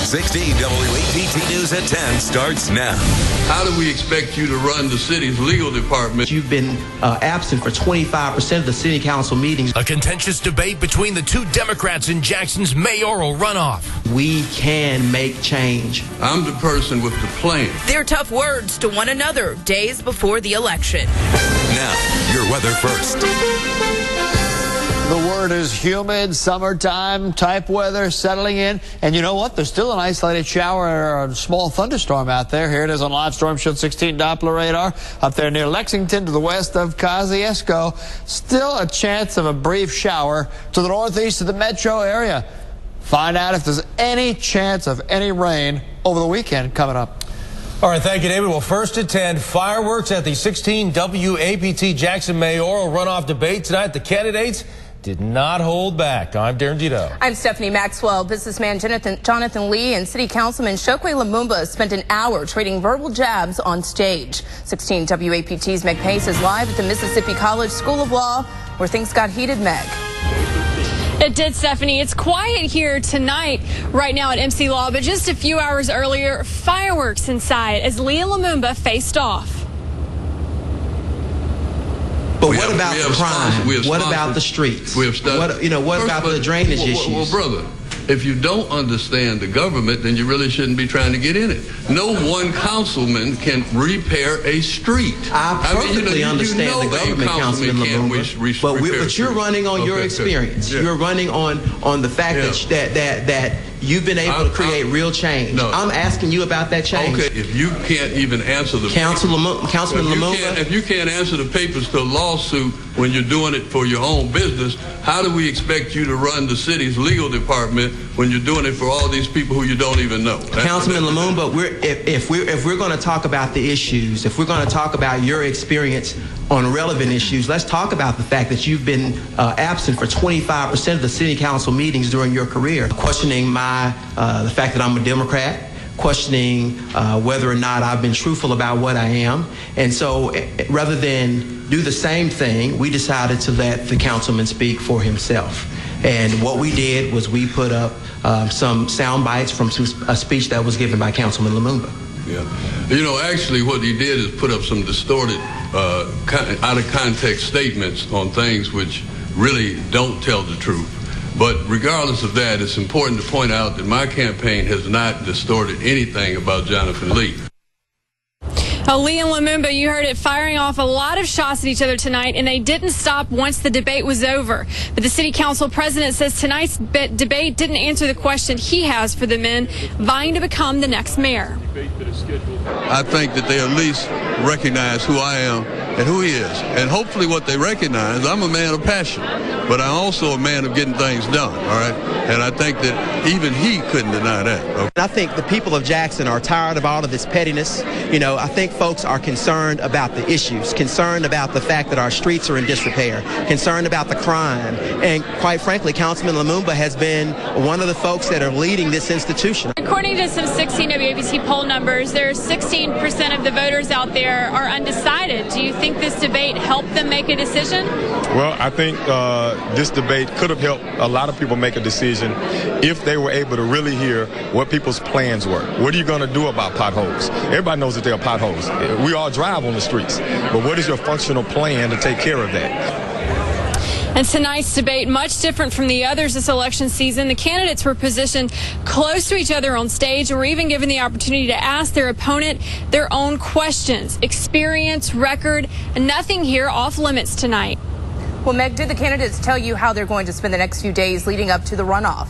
16 WAPT News at 10 starts now. How do we expect you to run the city's legal department? You've been absent for 25% of the city council meetings. A contentious debate between the two Democrats in Jackson's mayoral runoff. We can make change. I'm the person with the plan. Their tough words to one another days before the election. Now, your weather first. The word is humid, summertime type weather settling in. And you know what? There's still an isolated shower or a small thunderstorm out there. Here it is on Live Storm Shield 16 Doppler radar up there near Lexington to the west of Kosciuszko. Still a chance of a brief shower to the northeast of the metro area. Find out if there's any chance of any rain over the weekend coming up. All right, thank you, David. Well, first at 10, fireworks at the 16 WAPT Jackson mayoral runoff debate tonight. The candidates did not hold back. I'm Darren Dito. I'm Stephanie Maxwell. Businessman Jonathan Lee and City Councilman Chokwe Lumumba spent an hour trading verbal jabs on stage. 16 WAPT's Meg Pace is live at the Mississippi College School of Law, where things got heated. Meg. It did, Stephanie. It's quiet here tonight, right now at MC Law, but just a few hours earlier, fireworks inside as Lee and Lumumba faced off. But what about the crime? What about the streets? What about the drainage issues? Well, brother, if you don't understand the government, then you really shouldn't be trying to get in it. No one councilman can repair a street. I perfectly understand the government, Councilman Lumumba, but you're running on your experience. Yeah. You're running on the fact that you've been able to create real change. No. I'm asking you about that change. Okay, if you can't even answer the Councilman Lumumba, if you can't answer the papers to a lawsuit when you're doing it for your own business, how do we expect you to run the city's legal department when you're doing it for all these people who you don't even know? Councilman Lumumba, if we're going to talk about the issues, if we're going to talk about your experience on relevant issues, let's talk about the fact that you've been absent for 25% of the city council meetings during your career, questioning the fact that I'm a Democrat, questioning whether or not I've been truthful about what I am. And so rather than do the same thing, we decided to let the councilman speak for himself. And what we did was we put up some sound bites from a speech that was given by Councilman Lumumba. Yeah. You know, actually what he did is put up some distorted, out of context statements on things which really don't tell the truth. But regardless of that, it's important to point out that my campaign has not distorted anything about Jonathan Lee. Lee and Lumumba, you heard it, firing off a lot of shots at each other tonight, and they didn't stop once the debate was over. But the city council president says tonight's debate didn't answer the question he has for the men vying to become the next mayor. I think that they at least recognize who I am and who he is. And hopefully what they recognize, I'm a man of passion, but I'm also a man of getting things done, all right? And I think that even he couldn't deny that. Okay? I think the people of Jackson are tired of all of this pettiness. You know, I think folks are concerned about the issues, concerned about the fact that our streets are in disrepair, concerned about the crime. And quite frankly, Councilman Lumumba has been one of the folks that are leading this institution. According to some 16 WAPT poll numbers, there's 16% of the voters out there are undecided. Do you think this debate helped them make a decision? Well, I think this debate could have helped a lot of people make a decision if they were able to really hear what people's plans were. What are you going to do about potholes? Everybody knows that there are potholes. We all drive on the streets. But what is your functional plan to take care of that? And tonight's debate, much different from the others this election season. The candidates were positioned close to each other on stage and were even given the opportunity to ask their opponent their own questions. Experience, record, and nothing here off limits tonight. Well, Meg, did the candidates tell you how they're going to spend the next few days leading up to the runoff?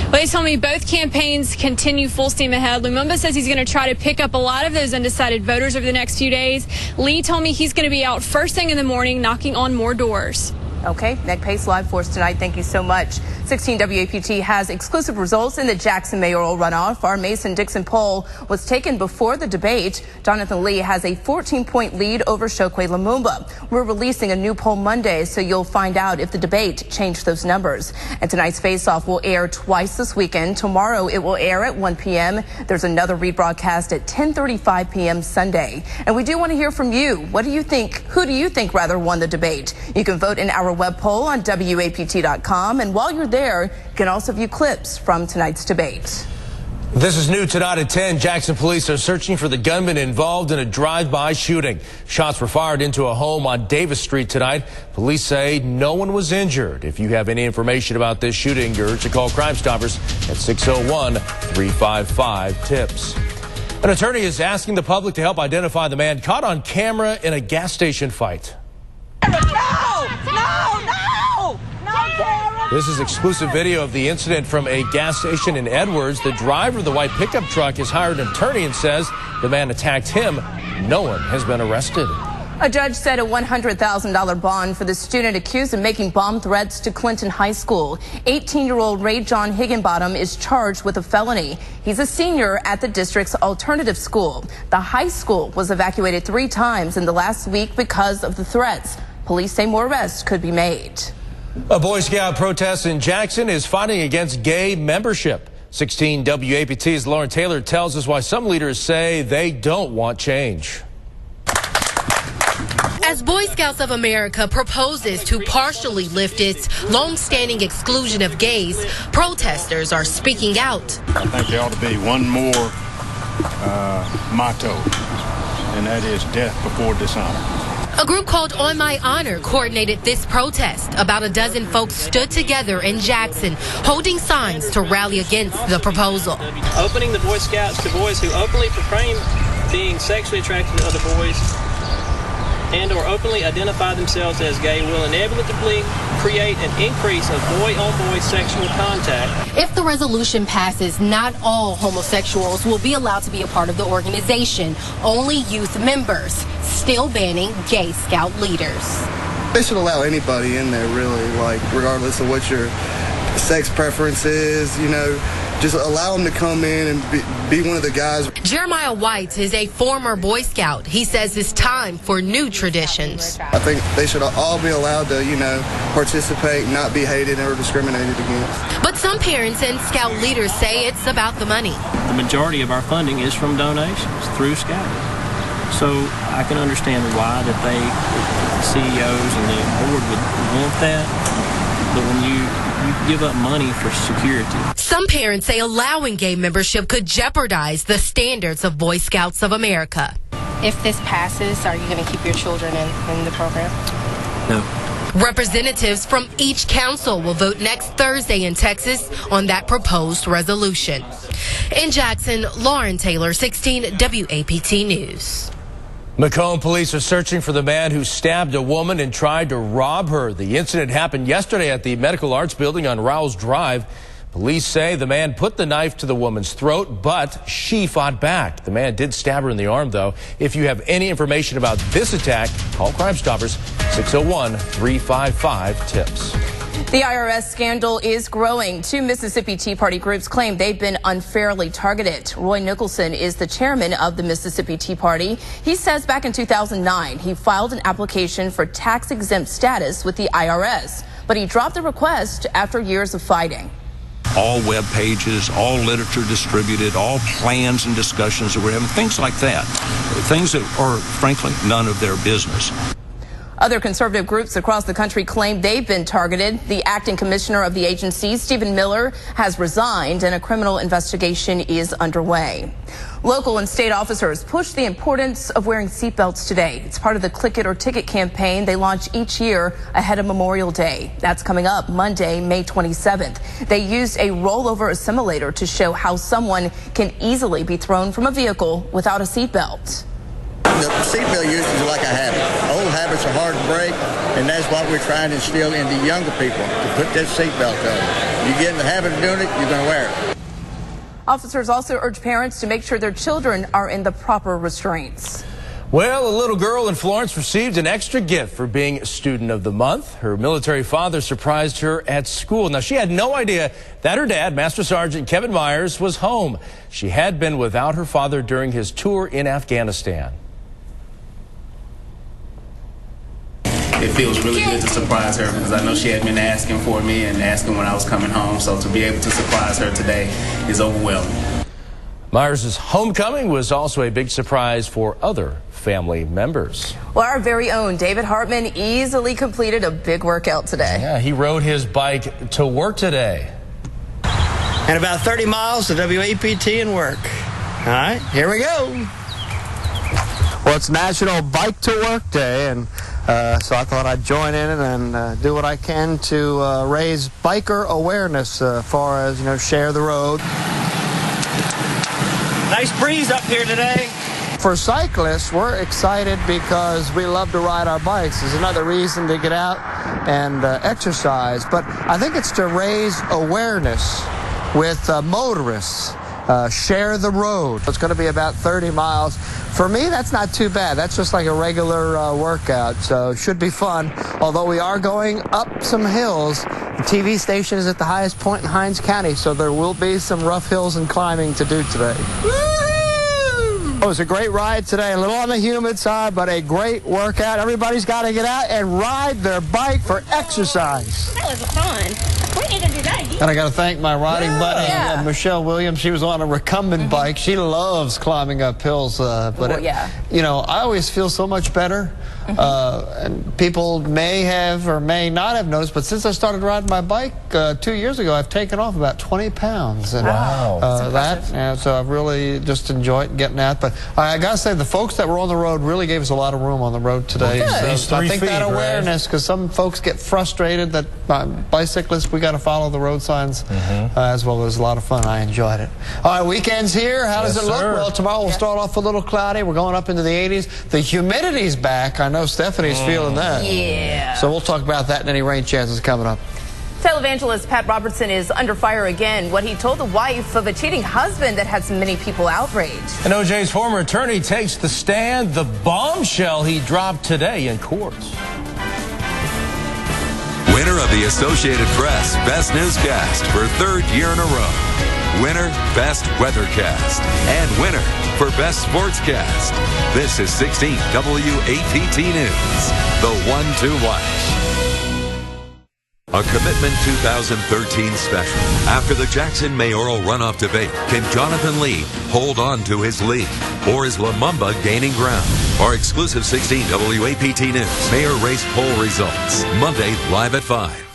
Well, they told me both campaigns continue full steam ahead. Lumumba says he's going to try to pick up a lot of those undecided voters over the next few days. Lee told me he's going to be out first thing in the morning knocking on more doors. Okay, Meg Pace live for us tonight. Thank you so much. 16 WAPT has exclusive results in the Jackson mayoral runoff. Our Mason-Dixon poll was taken before the debate. Jonathan Lee has a 14-point lead over Chokwe Lumumba. We're releasing a new poll Monday, so you'll find out if the debate changed those numbers. And tonight's face-off will air twice this weekend. Tomorrow it will air at 1 p.m. There's another rebroadcast at 10:35 p.m. Sunday. And we do want to hear from you. What do you think? Who do you think rather won the debate? You can vote in our web poll on WAPT.com. And while you're there, you can also view clips from tonight's debate. This is new tonight at 10. Jackson police are searching for the gunman involved in a drive-by shooting. Shots were fired into a home on Davis Street tonight. Police say no one was injured. If you have any information about this shooting, you're urged to call Crime Stoppers at 601-355-TIPS. An attorney is asking the public to help identify the man caught on camera in a gas station fight. This is exclusive video of the incident from a gas station in Edwards. The driver of the white pickup truck has hired an attorney and says the man attacked him. No one has been arrested. A judge set a $100,000 bond for the student accused of making bomb threats to Clinton High School. 18-year-old Ray John Higginbottom is charged with a felony. He's a senior at the district's alternative school. The high school was evacuated 3 times in the last week because of the threats. Police say more arrests could be made. A Boy Scout protest in Jackson is fighting against gay membership. 16 WAPT's Lauren Taylor tells us why some leaders say they don't want change. As Boy Scouts of America proposes to partially lift its long-standing exclusion of gays, protesters are speaking out. I think there ought to be one more motto, and that is death before dishonor. A group called On My Honor coordinated this protest. About a dozen folks stood together in Jackson, holding signs to rally against the proposal. Opening the Boy Scouts to boys who openly proclaim being sexually attracted to other boys and or openly identify themselves as gay will inevitably create an increase of boy-on-boy sexual contact. If the resolution passes, not all homosexuals will be allowed to be a part of the organization, only youth members, still banning gay scout leaders. They should allow anybody in there, really, like, regardless of what your sex preference is, you know, just allow them to come in and be one of the guys. Jeremiah White is a former Boy Scout. He says it's time for new traditions. I think they should all be allowed to, you know, participate, not be hated or discriminated against. But some parents and Scout leaders say it's about the money. The majority of our funding is from donations through Scouting. So I can understand why that the CEOs and the board would want that. But when you give up money for security. Some parents say allowing gay membership could jeopardize the standards of Boy Scouts of America. If this passes, are you going to keep your children in the program? No. Representatives from each council will vote next Thursday in Texas on that proposed resolution. In Jackson, Lauren Taylor, 16 WAPT News. Macomb police are searching for the man who stabbed a woman and tried to rob her. The incident happened yesterday at the Medical Arts Building on Rouse Drive. Police say the man put the knife to the woman's throat, but she fought back. The man did stab her in the arm, though. If you have any information about this attack, call Crime Stoppers, 601-355-TIPS. The IRS scandal is growing. 2 Mississippi Tea Party groups claim they've been unfairly targeted. Roy Nicholson is the chairman of the Mississippi Tea Party. He says back in 2009, he filed an application for tax-exempt status with the IRS, but he dropped the request after years of fighting. All web pages, all literature distributed, all plans and discussions that we're having, things like that. Things that are, frankly, none of their business. Other conservative groups across the country claim they've been targeted. The acting commissioner of the agency, Stephen Miller, has resigned and a criminal investigation is underway. Local and state officers push the importance of wearing seatbelts today. It's part of the Click It or Ticket campaign they launch each year ahead of Memorial Day. That's coming up Monday, May 27th. They used a rollover assimilator to show how someone can easily be thrown from a vehicle without a seatbelt. The seatbelt usage is like a habit. Old habits are hard to break, and that's what we're trying to instill in the younger people, to put that seatbelt on. You get in the habit of doing it, you're going to wear it. Officers also urge parents to make sure their children are in the proper restraints. Well, a little girl in Florence received an extra gift for being Student of the Month. Her military father surprised her at school. Now, she had no idea that her dad, Master Sergeant Kevin Myers, was home. She had been without her father during his tour in Afghanistan. It feels really good to surprise her because I know she had been asking for me and asking when I was coming home. So to be able to surprise her today is overwhelming. Myers' homecoming was also a big surprise for other family members. Well, our very own David Hartman easily completed a big workout today. Yeah, he rode his bike to work today. and about 30 miles to WAPT and work. All right, here we go. Well, it's National Bike to Work Day, and so I thought I'd join in and do what I can to raise biker awareness as far as, share the road. Nice breeze up here today. For cyclists, we're excited because we love to ride our bikes. There's another reason to get out and exercise, but I think it's to raise awareness with motorists. Share the road. It's going to be about 30 miles. For me, that's not too bad. That's just like a regular workout, so it should be fun. Although we are going up some hills. The TV station is at the highest point in Hinds County, so there will be some rough hills and climbing to do today. It was a great ride today, a little on the humid side, but a great workout. Everybody's got to get out and ride their bike for exercise. That was fun. We need to do that again. And I got to thank my riding buddy, Michelle Williams. She was on a recumbent bike. She loves climbing up hills. I always feel so much better. And people may have or may not have noticed, but since I started riding my bike 2 years ago, I've taken off about 20 pounds. And, wow. So I've really just enjoyed getting out. But I got to say, the folks that were on the road really gave us a lot of room on the road today. Well, so I think that awareness, because some folks get frustrated that bicyclists, we got to follow the road signs, as well as a lot of fun. I enjoyed it. All right, weekend's here. How does it look? Well, tomorrow we'll start off a little cloudy. We're going up into the 80s. The humidity's back. I know Stephanie's feeling that. Yeah. So we'll talk about that and any rain chances coming up. Televangelist Pat Robertson is under fire again. What he told the wife of a cheating husband that has many people outraged. And OJ's former attorney takes the stand. The bombshell he dropped today in court. Winner of the Associated Press Best Newscast for 3rd year in a row. Winner, Best Weathercast. And winner for Best Sportscast. This is 16 WAPT News, the one to watch. A Commitment 2013 special. After the Jackson mayoral runoff debate, can Jonathan Lee hold on to his lead? Or is Lumumba gaining ground? Our exclusive 16 WAPT News Mayor Race poll results. Monday, live at 5.